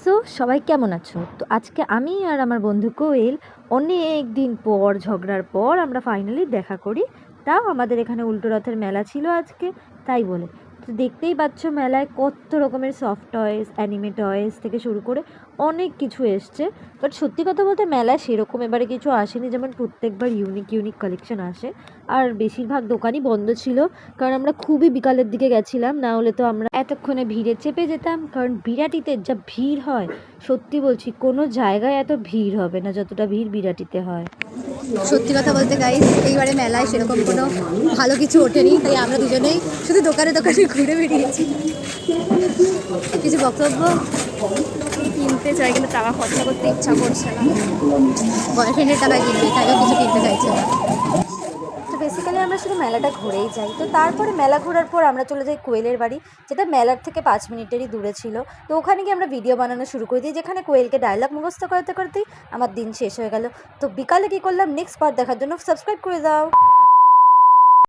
So সবাই কেমন আছো? তো আজকে আমি আর আমার বন্ধু কোয়েল অনেক দিন পর ঝগড়ার পর আমরা ফাইনালি দেখা করি। তাও আমাদের এখানে উল্টো রথের মেলা ছিল আজকে, তাই বলে। তো দেখতেই পাচ্ছ মেলায় কত রকমের সফট টয়েস, অ্যানিমে টয়েস থেকে শুরু করে অনেক কিছু এসছে। বাট সত্যি কথা বলতে মেলায় সেরকম এবারে কিছু আসেনি, যেমন প্রত্যেকবার ইউনিক ইউনিক কালেকশন আসে। আর বেশিরভাগ দোকানই বন্ধ ছিল, কারণ আমরা খুবই বিকালের দিকে গেছিলাম, না হলে তো আমরা এতক্ষণে ভিড়ে চেপে যেতাম। কারণ বিরাটিতে যা ভিড় হয়, সত্যি বলছি কোনো জায়গায় এত ভিড় হবে না যতটা ভিড় বিরাটিতে হয়। সত্যি কথা বলতে গাইস, এইবারে মেলায় সেরকম কোনো ভালো কিছু ওঠেনি, তাই আমরা দুজনেই শুধু দোকানে দোকানে ঘুরে বেরিয়েছি। কিছু বক্তব্য? কিনতে চাই কিন্তু টাকা খরচা করতে ইচ্ছা করছে না। বয়ফ্রেন্ডের টাকায় কিনবে, তাইও কিছু কিনতে চাইছে না। তো বেসিক্যালি আমরা শুধু মেলাটা ঘুরেই যাই। তো তারপরে মেলা ঘোরার পর আমরা চলে যাই কোয়েলের বাড়ি, যেটা মেলার থেকে 5 মিনিটেরই দূরে ছিল। তো ওখানে গিয়ে আমরা ভিডিও বানানো শুরু করে দিই, যেখানে কোয়েলকে ডায়লগ মুখস্থ করতে করতেই আমার দিন শেষ হয়ে গেল। তো বিকালে কী করলাম নেক্সট পার্ট দেখার জন্য সাবস্ক্রাইব করে দাও।